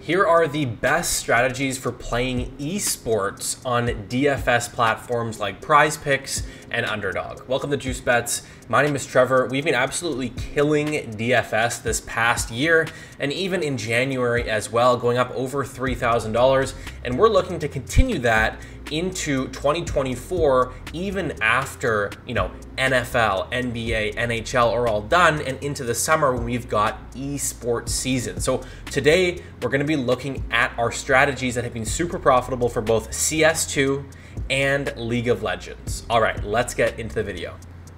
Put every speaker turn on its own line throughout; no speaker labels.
Here are the best strategies for playing esports on DFS platforms like PrizePicks and Underdog. Welcome to Juice Bets. My name is Trevor. We've been absolutely killing DFS this past year and even in January as well, going up over $3,000. And we're looking to continue that into 2024, even after, NFL, NBA, NHL are all done and into the summer when we've got esports season. So today we're going to be looking at our strategies that have been super profitable for both CS2 and League of Legends. All right, let's get into the video.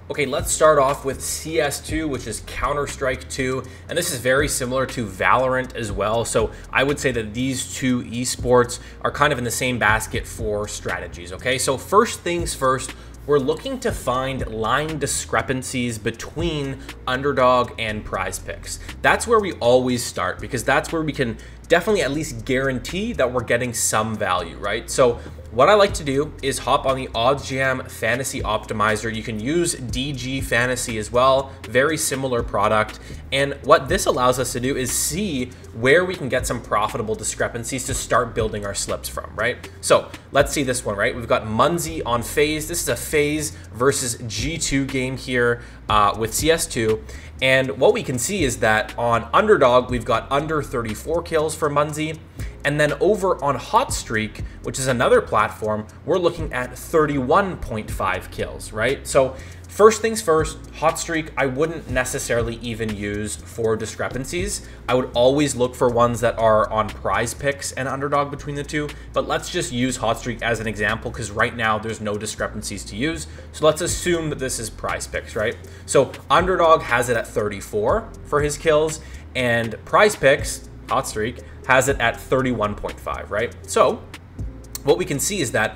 Okay, let's start off with CS2, which is Counter-Strike 2, and this is very similar to Valorant as well. So I would say that these two esports are kind of in the same basket for strategies, okay? So first things first, we're looking to find line discrepancies between Underdog and PrizePicks. That's where we always start because that's where we can definitely at least guarantee that we're getting some value, right? So what I like to do is hop on the OddsJam Fantasy Optimizer. You can use DG Fantasy as well, very similar product. And what this allows us to do is see where we can get some profitable discrepancies to start building our slips from, right? So let's see this one, right? We've got Munzie on FaZe. This is a FaZe versus G2 game here with CS2. And what we can see is that on Underdog, we've got under 34 kills for Munzie. And then over on Hot Streak, which is another platform, we're looking at 31.5 kills, right? So first things first, Hot Streak, I wouldn't necessarily even use for discrepancies. I would always look for ones that are on PrizePicks and Underdog between the two, but let's just use Hot Streak as an example because right now there's no discrepancies to use. So let's assume that this is PrizePicks, right? So Underdog has it at 34 for his kills, and PrizePicks, Hot Streak, has it at 31.5, right? So what we can see is that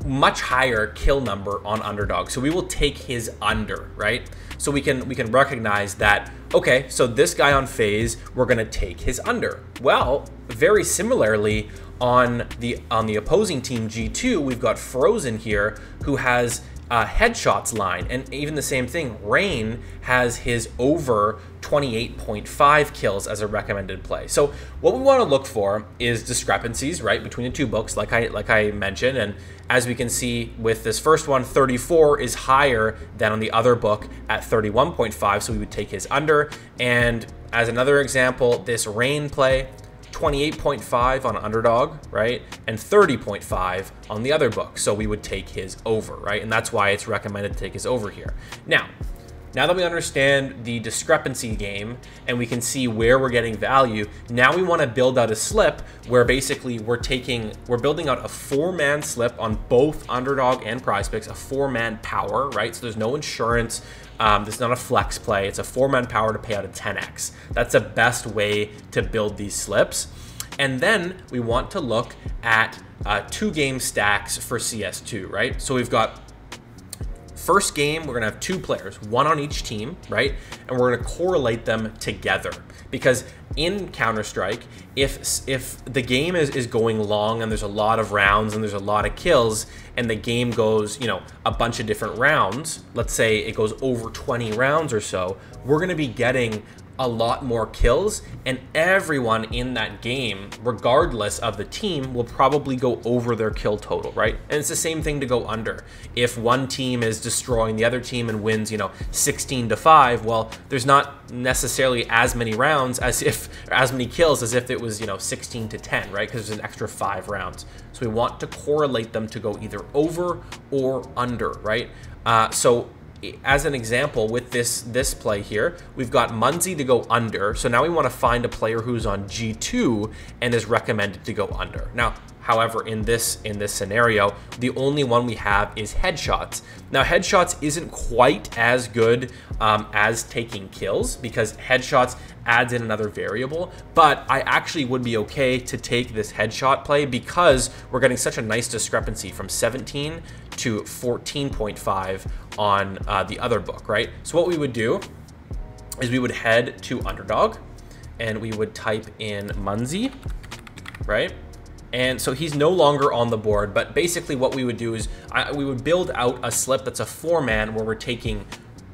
much higher kill number on Underdog. So we will take his under, right? So we can recognize that, okay, so this guy on FaZe, we're gonna take his under. Well, very similarly on the opposing team G2, we've got Frozen here who has headshots line, and even the same thing, Rain has his over 28.5 kills as a recommended play. So what we want to look for is discrepancies, right, between the two books, like I mentioned, and as we can see with this first one, 34 is higher than on the other book at 31.5, so we would take his under. And as another example, this Rain play, 28.5 on Underdog, right? And 30.5 on the other book. So we would take his over, right? And that's why it's recommended to take his over here. Now that we understand the discrepancy game and we can see where we're getting value, now we want to build out a slip where basically we're building out a 4-man slip on both Underdog and PrizePicks, a 4-man power, right? So there's no insurance. This is not a flex play. It's a 4-man power to pay out a 10x. That's the best way to build these slips. And then we want to look at 2-game stacks for CS2, right? So we've got first game, we're gonna have 2 players, 1 on each team, right? And we're gonna correlate them together because in Counter-Strike, if the game is going long and there's a lot of rounds and there's a lot of kills and the game goes, a bunch of different rounds, let's say it goes over 20 rounds or so, we're gonna be getting a lot more kills, and everyone in that game, regardless of the team, will probably go over their kill total, right? And it's the same thing to go under. If one team is destroying the other team and wins, 16-5, well, there's not necessarily as many rounds as many kills as if it was, 16-10, right? Because there's an extra 5 rounds. So we want to correlate them to go either over or under, right? So as an example, with this play here, we've got Munzie to go under. So now we want to find a player who's on G2 and is recommended to go under. Now, however, in this scenario, the only one we have is headshots. Now, headshots isn't quite as good as taking kills because headshots adds in another variable, but I actually would be okay to take this headshot play because we're getting such a nice discrepancy from 17 to 14.5 on the other book, right? So what we would do is we would head to Underdog and we would type in Munzie, right? And so he's no longer on the board, but basically what we would do is we would build out a slip that's a 4-man where we're taking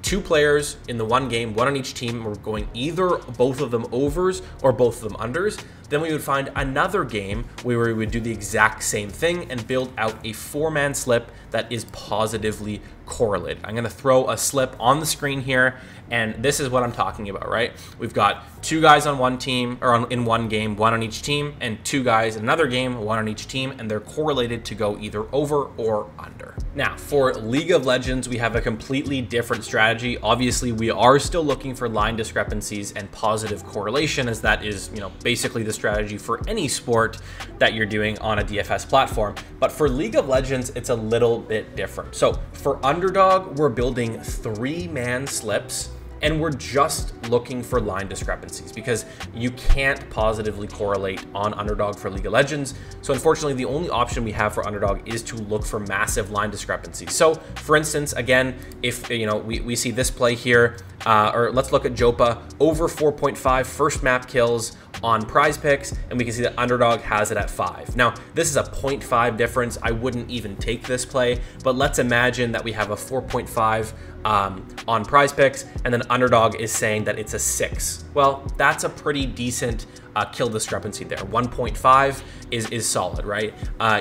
2 players in the one game, 1 on each team. We're going either both of them overs or both of them unders. Then we would find another game where we would do the exact same thing and build out a 4-man slip that is positively correlated. I'm gonna throw a slip on the screen here, and this is what I'm talking about, right? We've got 2 guys on one team, or in one game, 1 on each team, and 2 guys in another game, 1 on each team, and they're correlated to go either over or under. Now, for League of Legends, we have a completely different strategy. Obviously, we are still looking for line discrepancies and positive correlation, as that is, basically the strategy for any sport that you're doing on a DFS platform. But for League of Legends, it's a little bit different. So for Underdog, we're building 3-man slips, and we're just looking for line discrepancies because you can't positively correlate on Underdog for League of Legends. So unfortunately, the only option we have for Underdog is to look for massive line discrepancies. So for instance, again, if we see this play here, or let's look at Jopa, over 4.5 first map kills on PrizePicks, and we can see that Underdog has it at 5. Now, this is a 0.5 difference. I wouldn't even take this play, but let's imagine that we have a 4.5 on PrizePicks, and then Underdog is saying that it's a 6. Well, that's a pretty decent kill discrepancy there. 1.5 is solid, right?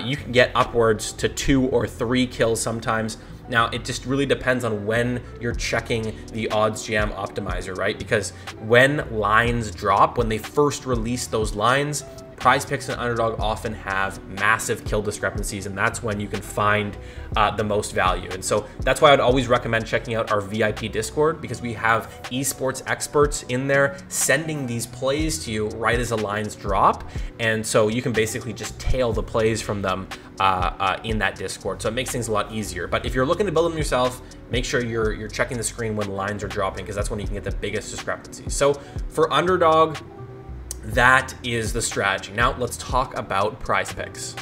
You can get upwards to 2 or 3 kills sometimes. Now, it just really depends on when you're checking the odds jam optimizer, right? Because when lines drop, when they first release those lines, PrizePicks and Underdog often have massive kill discrepancies, and that's when you can find the most value. And so that's why I'd always recommend checking out our VIP Discord, because we have esports experts in there sending these plays to you right as the lines drop. And so you can basically just tail the plays from them in that Discord. So it makes things a lot easier. But if you're looking to build them yourself, make sure you're checking the screen when lines are dropping, because that's when you can get the biggest discrepancies. So for Underdog, that is the strategy. Now let's talk about PrizePicks.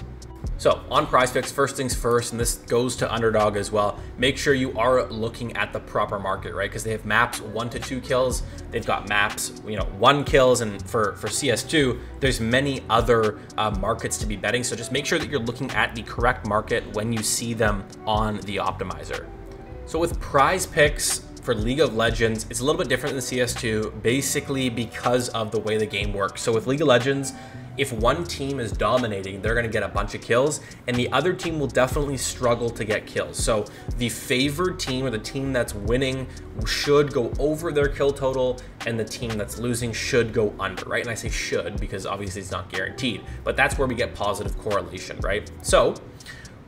So on PrizePicks, first things first, and this goes to Underdog as well, make sure you are looking at the proper market, right? Because they have maps 1 to 2 kills. They've got maps, 1 kills, and for CS2, there's many other markets to be betting. So just make sure that you're looking at the correct market when you see them on the optimizer. So with PrizePicks, for League of Legends, it's a little bit different than CS2, basically because of the way the game works. So with League of Legends, if one team is dominating, they're going to get a bunch of kills, and the other team will definitely struggle to get kills. So the favored team, or the team that's winning, should go over their kill total, and the team that's losing should go under, right? And I say should because obviously it's not guaranteed, but that's where we get positive correlation, right? So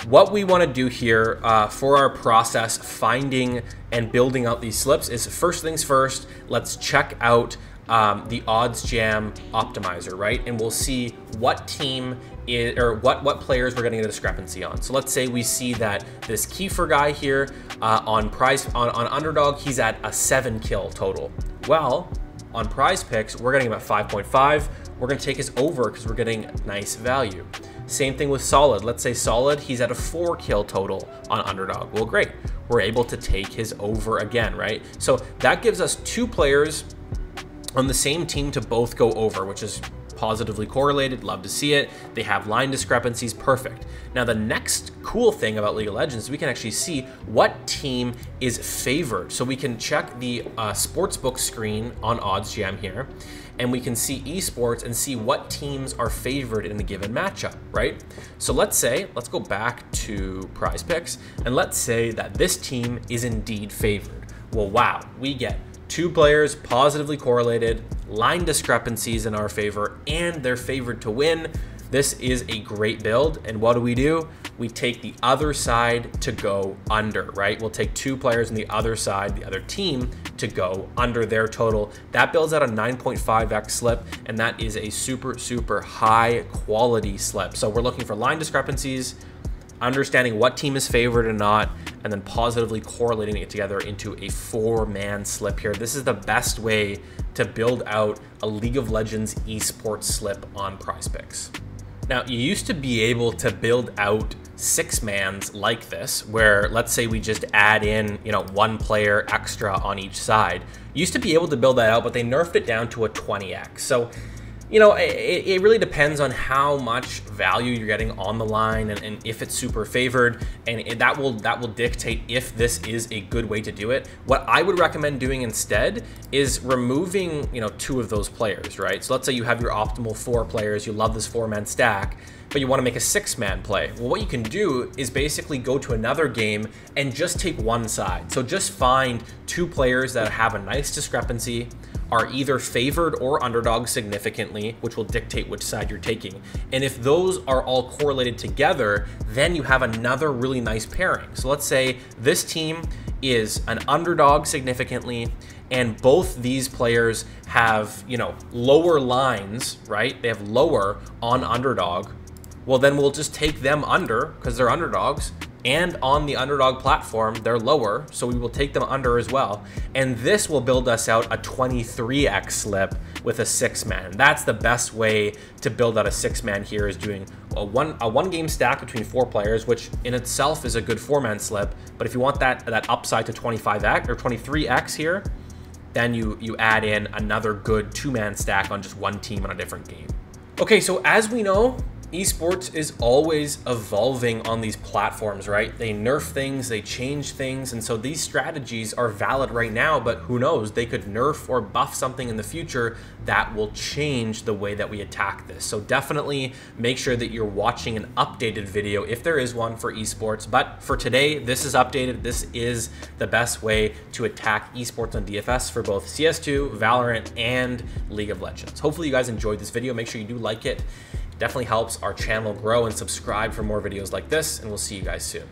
what we want to do here for our process, finding and building out these slips, is first things first, let's check out the odds jam optimizer, right? And we'll see what team is, or what players we're getting a discrepancy on. So let's say we see that this Kiefer guy here on Underdog, he's at a 7 kill total. Well, on PrizePicks, we're getting about 5.5. We're going to take his over because we're getting nice value. Same thing with Solid. Let's say Solid, he's at a 4 kill total on Underdog. Well, great. We're able to take his over again, right? So that gives us 2 players on the same team to both go over, which is positively correlated. Love to see it. They have line discrepancies. Perfect. Now, the next cool thing about League of Legends is we can actually see what team is favored. So we can check the sportsbook screen on OddsJam here, and we can see esports and see what teams are favored in the given matchup, right? So let's go back to PrizePicks, and let's say that this team is indeed favored. Well, wow, we get 2 players positively correlated, line discrepancies in our favor, and they're favored to win. This is a great build, and what do? We take the other side to go under, right? We'll take 2 players on the other side, the other team, to go under their total. That builds out a 9.5x slip, and that is a super, super high quality slip. So we're looking for line discrepancies, understanding what team is favored and not, and then positively correlating it together into a 4-man slip here. This is the best way to build out a League of Legends esports slip on PrizePicks. Now, you used to be able to build out 6-mans like this, where let's say we just add in, 1 player extra on each side. You used to be able to build that out, but they nerfed it down to a 20x. So, you know, it really depends on how much value you're getting on the line and if it's super favored, and that will dictate if this is a good way to do it. What I would recommend doing instead is removing, you know, 2 of those players, right? So let's say you have your optimal 4 players, you love this 4-man stack, but you want to make a 6-man play. Well, what you can do is basically go to another game and just take one side. So just find 2 players that have a nice discrepancy, are either favored or underdog significantly, which will dictate which side you're taking. And if those are all correlated together, then you have another really nice pairing. So let's say this team is an underdog significantly, and both these players have, you know, lower lines, right? They have lower on underdog. Well, then we'll just take them under because they're underdogs, and on the underdog platform, they're lower, so we will take them under as well. And this will build us out a 23x slip with a 6-man. That's the best way to build out a 6-man here, is doing a one game stack between 4 players, which in itself is a good 4-man slip. But if you want that upside to 25x or 23x here, then you add in another good 2-man stack on just one team on a different game. Okay, so as we know, esports is always evolving on these platforms, right? They nerf things, they change things, and so these strategies are valid right now, but who knows, they could nerf or buff something in the future that will change the way that we attack this. So definitely make sure that you're watching an updated video if there is one for esports. But for today, this is updated. This is the best way to attack esports on DFS for both CS2, Valorant, and League of Legends. Hopefully you guys enjoyed this video. Make sure you do like it. Definitely helps our channel grow, and subscribe for more videos like this, and we'll see you guys soon.